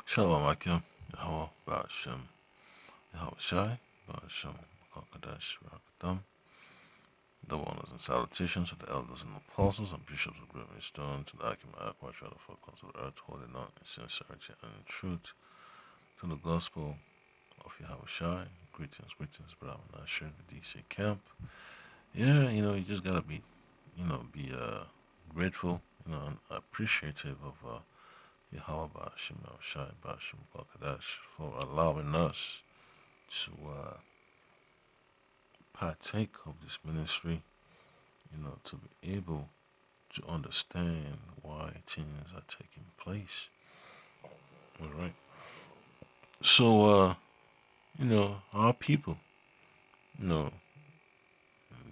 Shalom Akim, Yahweh, Ba'ashem, Yahweh Shai, Ba'ashem, Kakadash, Rakatham. The wonders and salutations to the elders and apostles and bishops of Great Stone, to the Akim Aqua, try to focus on the earth, holding on in sincerity and in truth, to the gospel of Yahweh Shai. Greetings, brother Nashir, the DC camp. Yeah, you just gotta be grateful, and appreciative of Yahweh Ba'ashem, Yahweh Shai, Ba'ashem, Kakadash, for allowing us to partake of this ministry, to be able to understand why things are taking place. All right. So, our people, you know,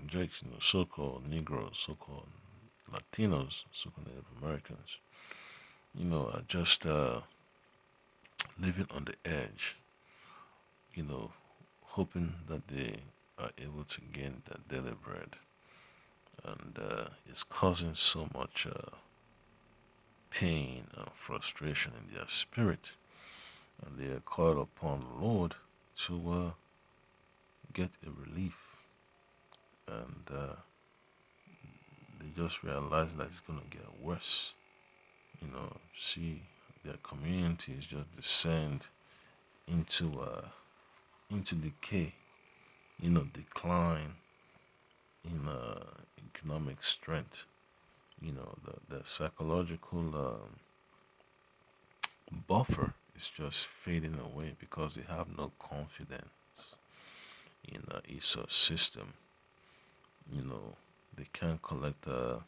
Jakes, so-called Negroes, so-called Latinos, so-called Native Americans, are just living on the edge, you know, hoping that they are able to gain their daily bread. And it's causing so much pain and frustration in their spirit, and they are called upon the Lord to get a relief, and they just realize that it's going to get worse. See their communities just descend into decay, decline in economic strength. The psychological buffer is just fading away because they have no confidence in the ESA system. They can't collect the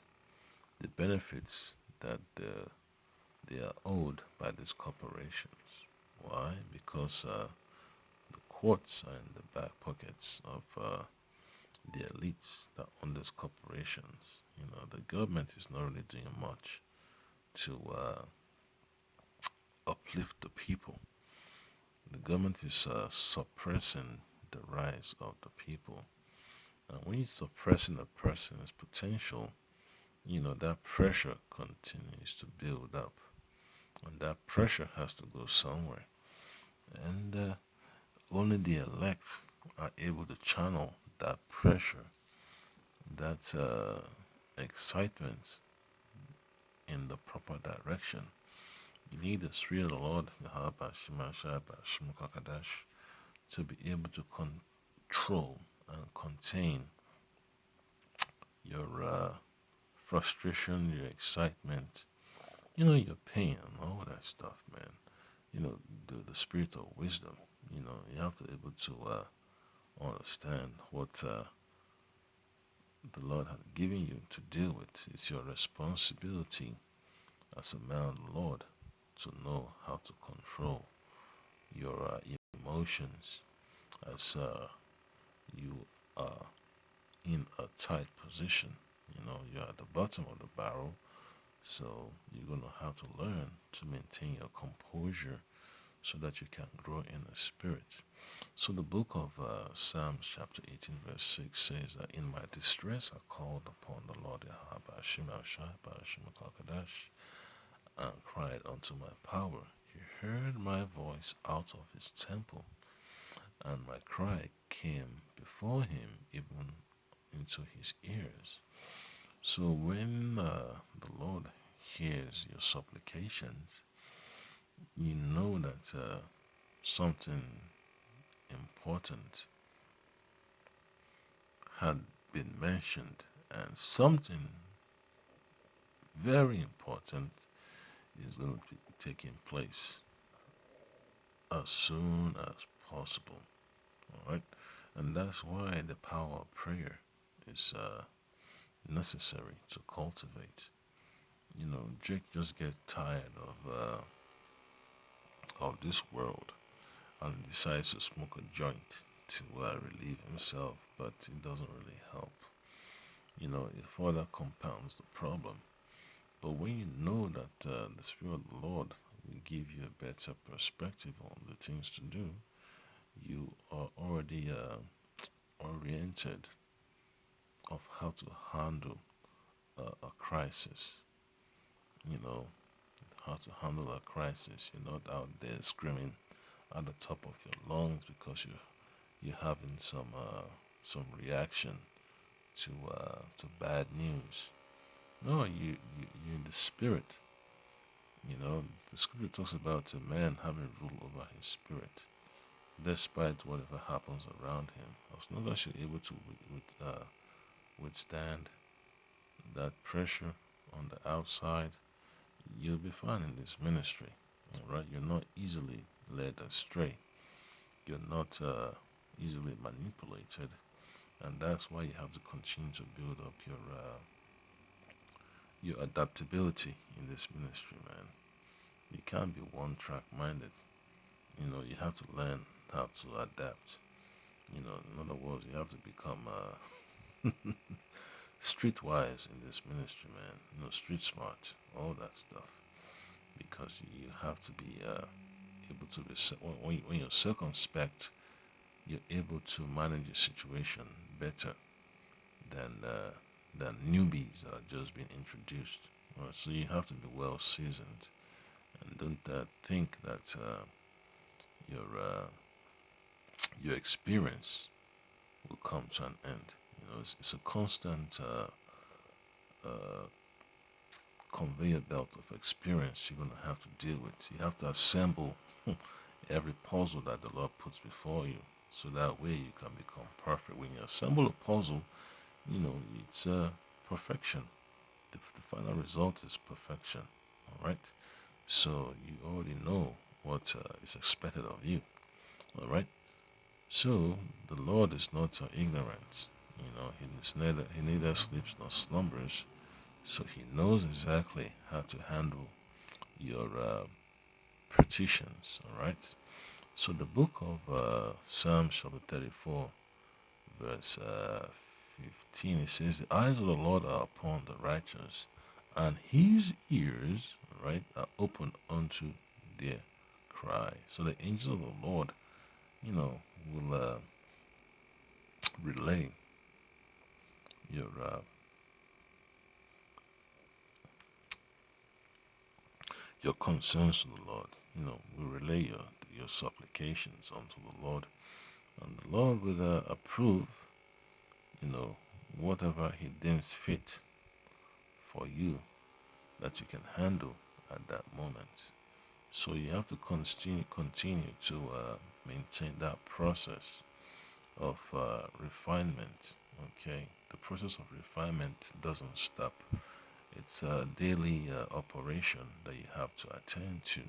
benefits that they are owed by these corporations. Why? Because the courts are in the back pockets of the elites that own these corporations. The government is not really doing much to uplift the people. The government is suppressing the rise of the people. And when you're suppressing a person's potential, that pressure continues to build up. And that pressure has to go somewhere. And only the elect are able to channel that pressure, that excitement in the proper direction. You need the Spirit of the Lord, the to be able to control and contain your frustration, your excitement, your pain, and all that stuff, man. The spirit of wisdom. You have to be able to understand what the Lord has given you to deal with. It's your responsibility as a man of the Lord to know how to control your emotions as you are in a tight position. You're at the bottom of the barrel, so you're going to have to learn to maintain your composure so that you can grow in the spirit. So the book of Psalms chapter 18 verse 6 says that in my distress I called upon the Lord and cried unto my power. He heard my voice out of his temple, and my cry came before him even into his ears. So when the Lord hears your supplications, you know that something important had been mentioned, and something very important is going to be taking place as soon as possible. All right, and that's why the power of prayer is necessary to cultivate. Jake just gets tired of this world and decides to smoke a joint to relieve himself, but it doesn't really help. It further compounds the problem. But when you know that the Spirit of the Lord will give you a better perspective on the things to do, you are already oriented of how to handle a crisis. You know, how to handle a crisis. You're not out there screaming at the top of your lungs because you're having some reaction to bad news. No, you're in the spirit. You know, the scripture talks about a man having rule over his spirit, despite whatever happens around him. As long as you're able to withstand that pressure on the outside, you'll be fine in this ministry. All right, you're not easily led astray. You're not easily manipulated, and that's why you have to continue to build up your adaptability in this ministry, man. You can't be one track minded. You know, you have to learn how to adapt. You know, in other words, you have to become streetwise in this ministry, man. You know, street smart, all that stuff. Because you have to be able to be when you're circumspect, you're able to manage a situation better than newbies that are just being introduced. So you have to be well seasoned, and don't think that your your experience will come to an end. You know, it's a constant uh, conveyor belt of experience you're going to have to deal with. You have to assemble every puzzle that the Lord puts before you, so that way you can become perfect. When you assemble a puzzle, you know it's perfection. The final result is perfection. All right. So you already know what is expected of you. All right. So the Lord is not ignorant. You know, he neither sleeps nor slumbers. So he knows exactly how to handle your petitions. All right. So the book of Psalms chapter 34, verse 15, it says, "The eyes of the Lord are upon the righteous, and his ears, right, are open unto their cry." So the angels of the Lord, you know, will relay your your concerns to the Lord. You know, will relay your supplications unto the Lord, and the Lord will approve, you know, whatever He deems fit for you that you can handle at that moment. So you have to continue to maintain that process of refinement. Okay, the process of refinement doesn't stop. It's a daily operation that you have to attend to,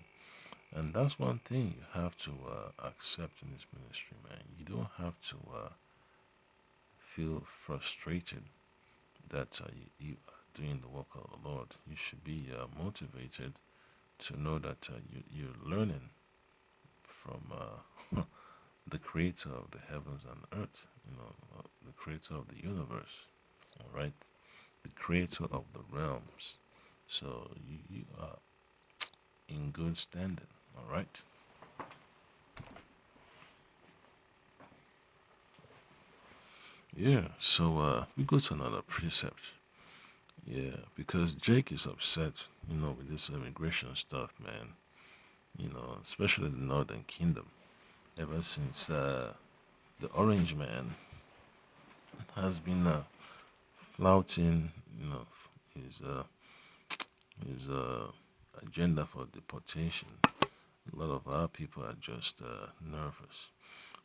and that's one thing you have to accept in this ministry, man. You don't have to feel frustrated that you are doing the work of the Lord. You should be motivated to know that you're learning from the creator of the heavens and earth, you know, the creator of the universe, all right, the creator of the realms. So you are in good standing, all right. Yeah, so we go to another precept. Yeah, because Jake is upset, you know, with this immigration stuff, man. You know, especially the Northern Kingdom. Ever since the Orange Man has been flouting, you know, his his agenda for deportation. A lot of our people are just nervous.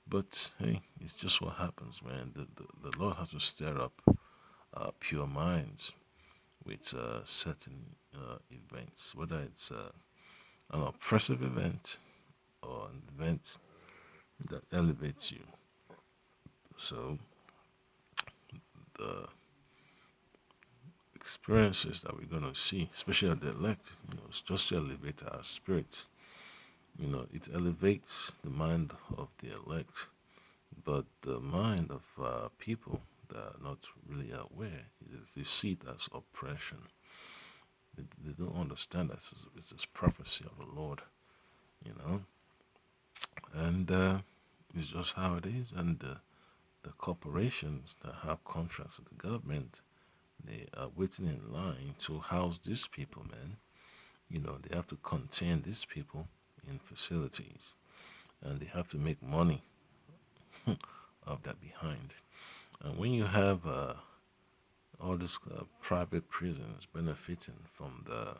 But hey, it's just what happens, man. The Lord has to stir up pure minds with certain events, whether it's an oppressive event or an event that elevates you. So the experiences that we're going to see, especially at the elect, you know, it's just to elevate our spirits. You know, it elevates the mind of the elect, but the mind of people that are not really aware, they see it as oppression. They don't understand that it's this prophecy of the Lord, you know, and it's just how it is. And the corporations that have contracts with the government, they are waiting in line to house these people, man. They have to contain these people in facilities, and they have to make money of that behind. And when you have all these private prisons benefiting from the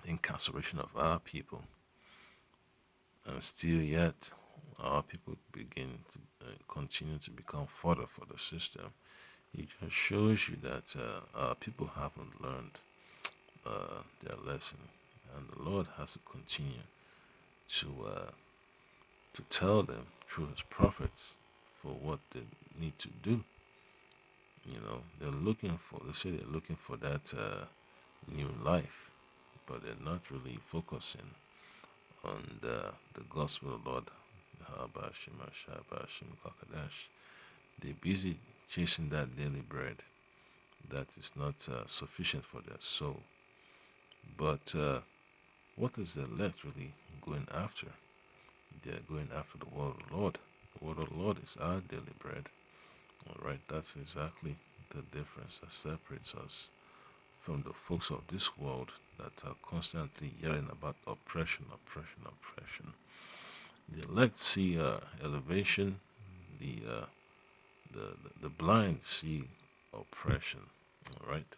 incarceration of our people, and still yet our people begin to continue to become fodder for the system, it just shows you that our people haven't learned their lesson, and the Lord has to continue to tell them through His prophets for what they need to do. They're looking for. They say they're looking for that new life, but they're not really focusing on the gospel of the Lord. They're busy chasing that daily bread that is not sufficient for their soul. But what is the elect really going after? They're going after the word of the Lord. The word of the Lord is our daily bread. All right, that's exactly the difference that separates us from the folks of this world that are constantly yelling about oppression, oppression, oppression. The elect see elevation. The, uh, the blind see oppression. All right.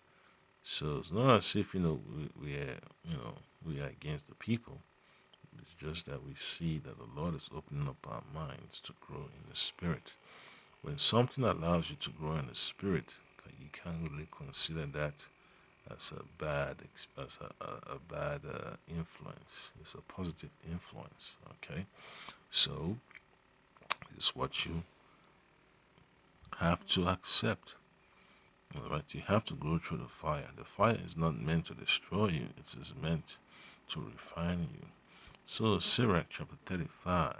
So it's not as if we are we are against the people. It's just that we see that the Lord is opening up our minds to grow in the Spirit. When something allows you to grow in the Spirit, you can't really consider that as a bad a bad influence. It's a positive influence. Okay, so it's what you have to accept. All right, you have to go through the fire. The fire is not meant to destroy you; it is meant to refine you. So, Sirach chapter 35.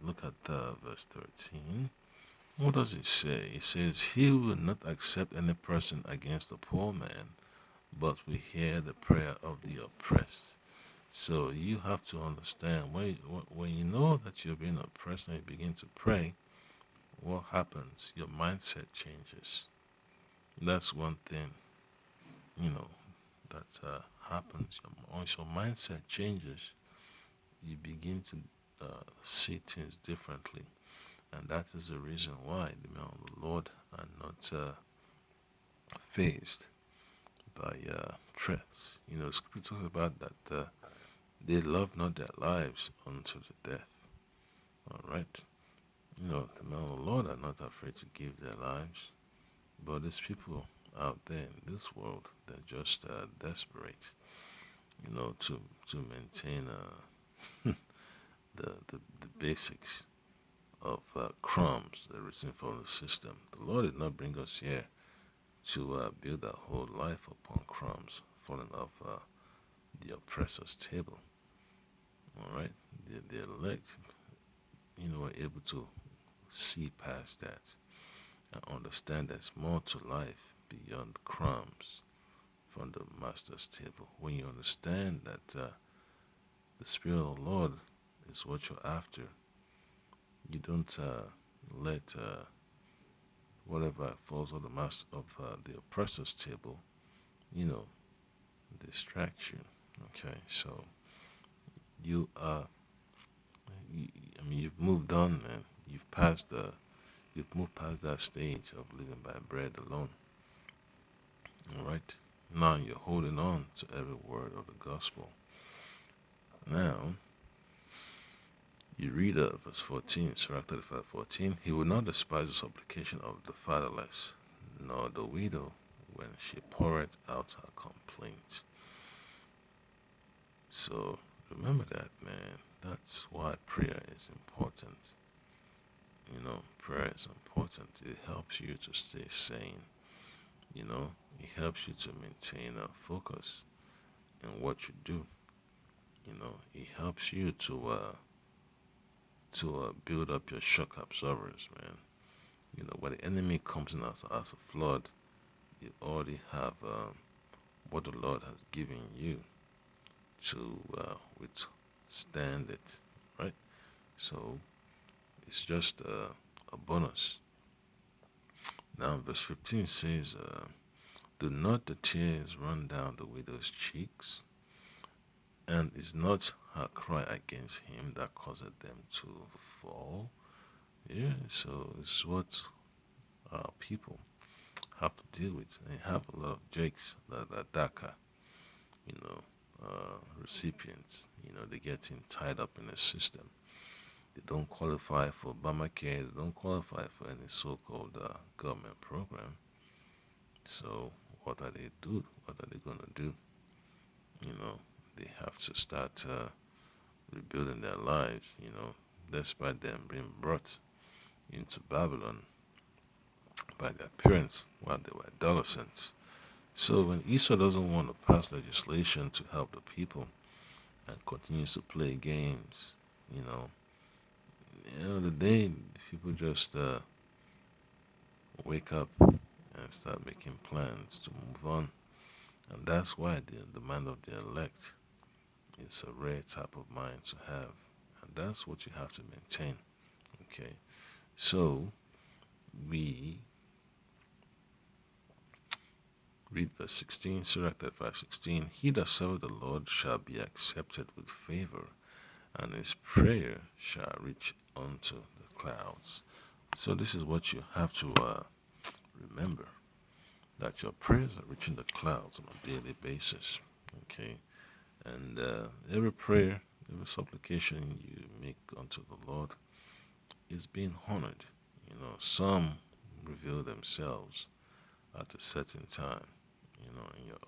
Look at verse 13. What does it say? It says, "He will not accept any person against a poor man, but we hear the prayer of the oppressed." So you have to understand when you know that you're being oppressed and you begin to pray, what happens? Your mindset changes. That's one thing, you know, that happens. Once your mindset changes, you begin to see things differently. And that is the reason why the men of the Lord are not faced by threats. Scripture talks about that they love not their lives unto the death. All right. The men of the Lord are not afraid to give their lives, but these people out there in this world, they're just desperate, to maintain the basics of crumbs that receive from the system. The Lord did not bring us here to build our whole life upon crumbs falling off the oppressor's table. All right, the elect, are able to see past that and understand there's more to life beyond crumbs from the master's table. When you understand that the Spirit of the Lord is what you're after, you don't let whatever falls on the master of the oppressor's table, you know, distract you. Okay, so you you've moved on, man. You've moved past that stage of living by bread alone. All right. Now you're holding on to every word of the gospel. Now you read verse 14, Sirach 35:14. He will not despise the supplication of the fatherless, nor the widow when she poureth out her complaint. So remember that, man. That's why prayer is important. Prayer is important. It helps you to stay sane. It helps you to maintain a focus in what you do. It helps you to build up your shock absorbers, man. When the enemy comes in as a flood, you already have what the Lord has given you to withstand it, right? So it's just a bonus. Now, verse 15 says, Do not the tears run down the widow's cheeks? And is not her cry against him that caused them to fall? Yeah, so it's what people have to deal with. And you have a lot of Jakes that are DACA, you know, recipients. They get tied up in the system. They don't qualify for Obamacare. They don't qualify for any so-called government program. So what are they do? What are they gonna do? You know, they have to start rebuilding their lives. Despite them being brought into Babylon by their parents while they were adolescents. So when Esau doesn't want to pass legislation to help the people and continues to play games, you know, the day people just wake up and start making plans to move on, and that's why the mind of the elect is a rare type of mind to have, and that's what you have to maintain. Okay, so we read verse 16, Sirach 35:16. He that serveth the Lord shall be accepted with favor, and his prayer shall reach unto the clouds. So this is what you have to remember, that your prayers are reaching the clouds on a daily basis. Okay, and every prayer, every supplication you make unto the Lord is being honored. Some reveal themselves at a certain time,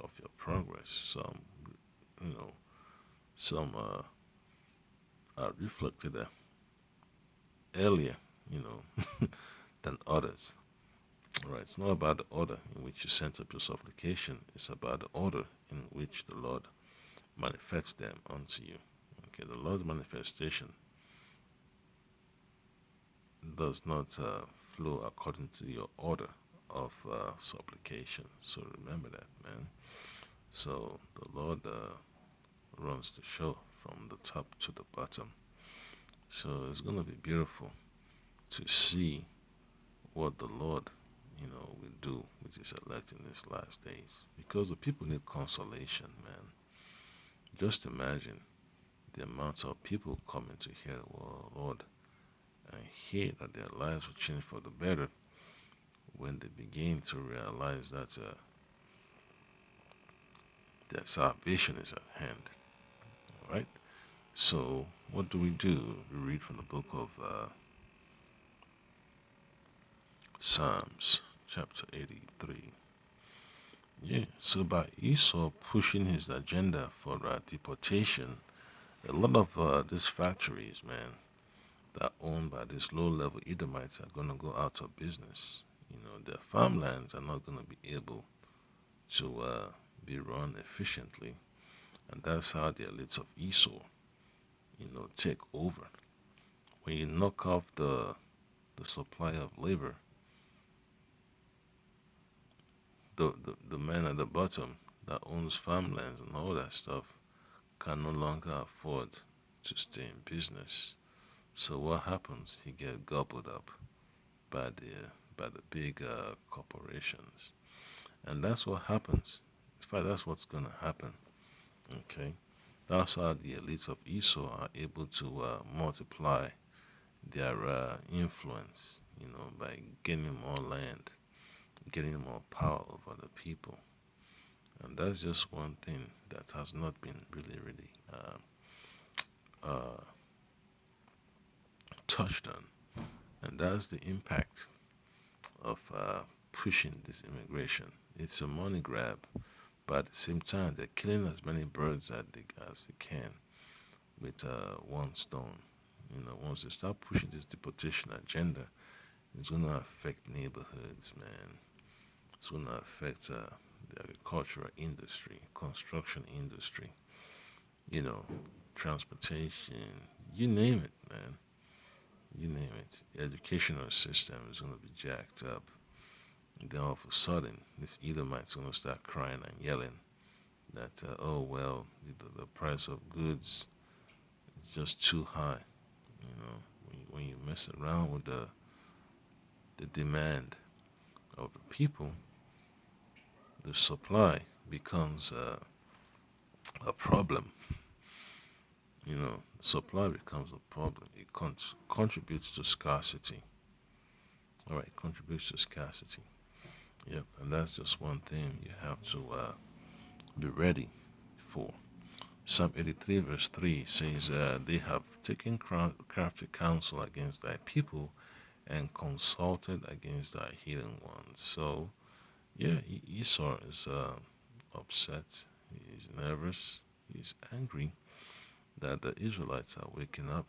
of your progress. You know, some are reflected earlier, you know, than others. Right? It's not about the order in which you sent up your supplication. It's about the order in which the Lord manifests them unto you. Okay, the Lord's manifestation does not flow according to your order of supplication. So remember that, man. So the Lord runs the show from the top to the bottom. So it's going to be beautiful to see what the Lord, will do with his elect in these last days. Because the people need consolation, man. Just imagine the amount of people coming to hear the word of the Lord and hear that their lives will change for the better when they begin to realize that their salvation is at hand. All right? So, what do? We read from the book of Psalms, chapter 83. Yeah, so by Esau pushing his agenda for deportation, a lot of these factories, man, that are owned by these low-level Edomites are going to go out of business. Their farmlands are not going to be able to be run efficiently, and that's how the elites of Esau, take over. When you knock off the supply of labor, the man at the bottom that owns farmlands and all that stuff can no longer afford to stay in business. So what happens? He gets gobbled up by the big corporations, and that's what happens. In fact, that's what's gonna happen. Okay, that's how the elites of Esau are able to multiply their influence. By gaining more land, getting more power over the people, and that's just one thing that has not been really uh, touched on, and that's the impact of pushing this immigration. It's a money grab, but at the same time, they're killing as many birds as they can with one stone. Once they start pushing this deportation agenda, it's going to affect neighborhoods, man. It's going to affect the agricultural industry, construction industry, you know, transportation, you name it, man. You name it. The educational system is going to be jacked up. And then all of a sudden, this Edomite's going to start crying and yelling that, oh, well, the price of goods is just too high. When you mess around with the demand of the people, the supply becomes a problem. Supply becomes a problem. It contributes to scarcity. All right, contributes to scarcity. Yep, and that's just one thing you have to be ready for. Psalm 83, verse 3 says, They have taken crafty counsel against thy people and consulted against thy hidden ones. So, yeah, Esau is upset, he's nervous, he's angry that the Israelites are waking up.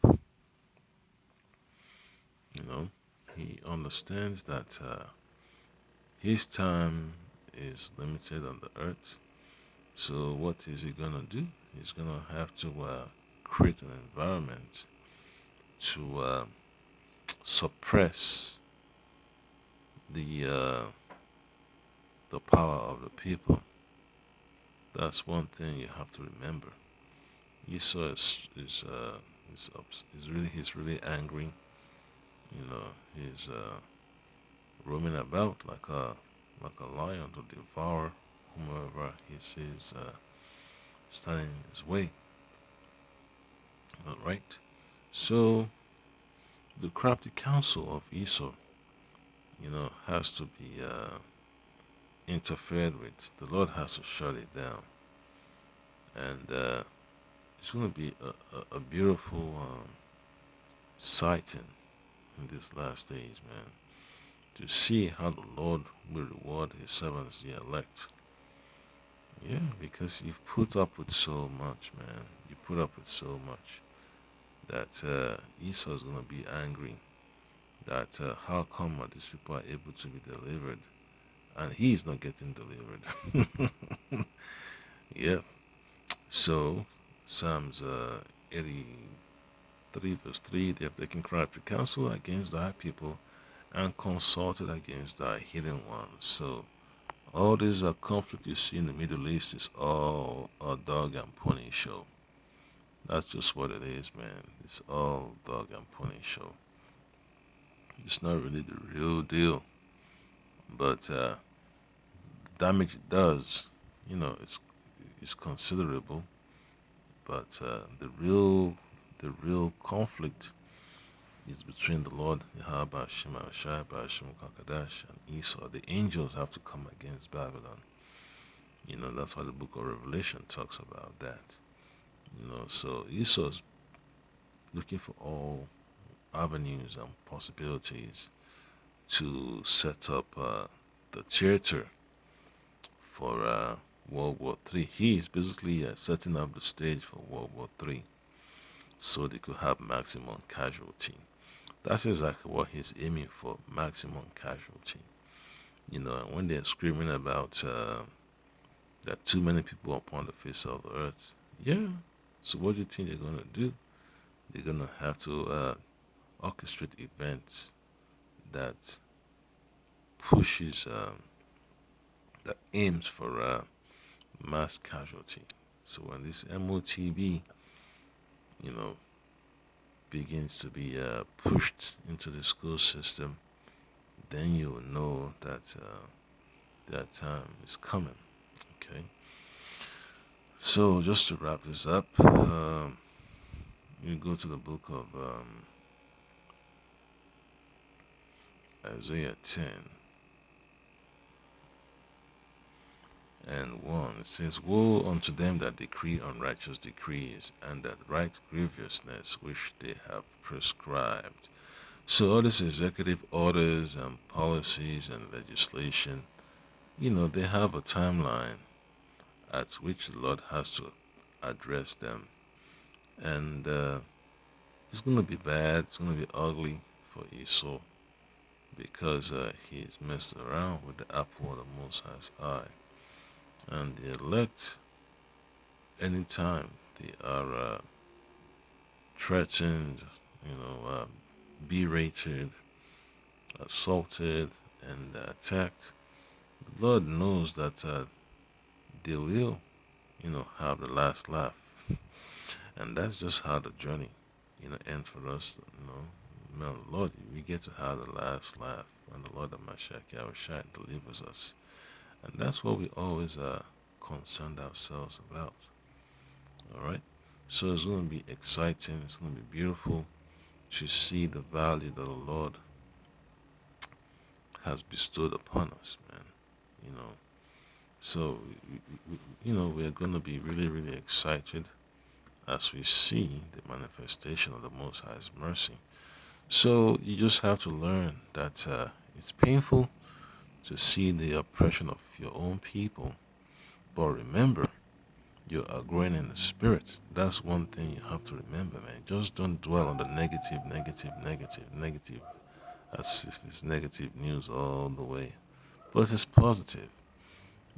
You know, he understands that his time is limited on the earth. So, what is he gonna do? He's gonna have to create an environment to suppress the uh, the power of the people. That's one thing you have to remember. Esau he's really angry. He's roaming about like a lion to devour whomever he sees standing in his way. All right. So the crafty counsel of Esau, has to be interfered with. The Lord has to shut it down, and it's going to be a beautiful sighting in these last days, man. To see how the Lord will reward His servants, the elect. Yeah, because you've put up with so much, man. You put up with so much that Esau's going to be angry. That how come these people are able to be delivered and he is not getting delivered? Yeah. So Psalms 83 verse 3, they have taken crafty counsel against thy people and consulted against thy hidden ones. So all this conflict you see in the Middle East is all a dog and pony show. That's just what it is, man. It's all dog and pony show. It's not really the real deal, but damage it does, it's considerable. But the real conflict is between the Lord Yahweh Shema Shai Kakadash and Esau. The angels have to come against Babylon. That's why the book of Revelation talks about that. So Esau's looking for all avenues and possibilities to set up the theater for World War III. He is basically setting up the stage for World War III so they could have maximum casualty. That's exactly what he's aiming for, maximum casualty. And when they're screaming about that too many people upon the face of the earth, yeah. So what do you think they're gonna do? They're gonna have to orchestrate events that pushes, that aims for mass casualty. So when this MOTB, you know, begins to be pushed into the school system, then you will know that that time is coming. Okay. So just to wrap this up, you go to the book of Isaiah 10 and 1. It says, Woe unto them that decree unrighteous decrees, and that write grievousness which they have prescribed. So all these executive orders and policies and legislation, they have a timeline at which the Lord has to address them. And it's going to be bad, it's going to be ugly for Esau because he's messed around with the apple of the Most High's eye. And the elect, anytime they are threatened, berated, assaulted, and attacked, the Lord knows that they will, have the last laugh. And that's just how the journey, ends for us, Man, Lord, we get to have the last laugh when the Lord of Mashiach Yahushua delivers us And that's what we always concerned ourselves about. All right. So it's going to be exciting. It's going to be beautiful to see the value that the Lord has bestowed upon us, man. You know, so we're going to be really, really excited as we see the manifestation of the Most High's mercy. So you just have to learn that it's painful to see the oppression of your own people, but remember, you are growing in the spirit. That's one thing you have to remember, man. Just don't dwell on the negative, negative, negative, negative, as if it's negative news all the way. But it's positive.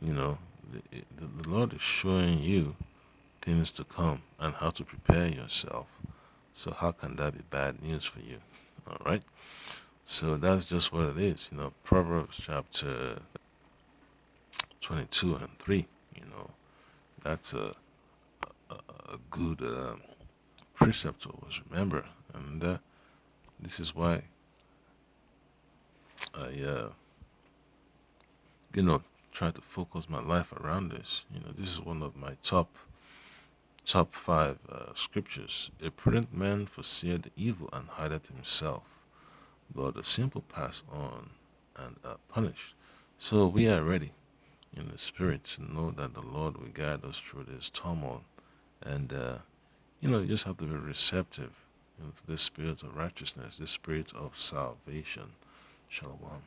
You know, the Lord is showing you things to come and how to prepare yourself. So how can that be bad news for you? All right. So that's just what it is. Proverbs chapter 22 and 3. That's a good precept to always remember. And this is why I, try to focus my life around this. This is one of my top five scriptures. A prudent man foreseeth the evil and hideth himself, but the simple pass on and are punished. So we are ready in the spirit to know that the Lord will guide us through this turmoil. And, you just have to be receptive to the spirit of righteousness, the spirit of salvation. Shalom.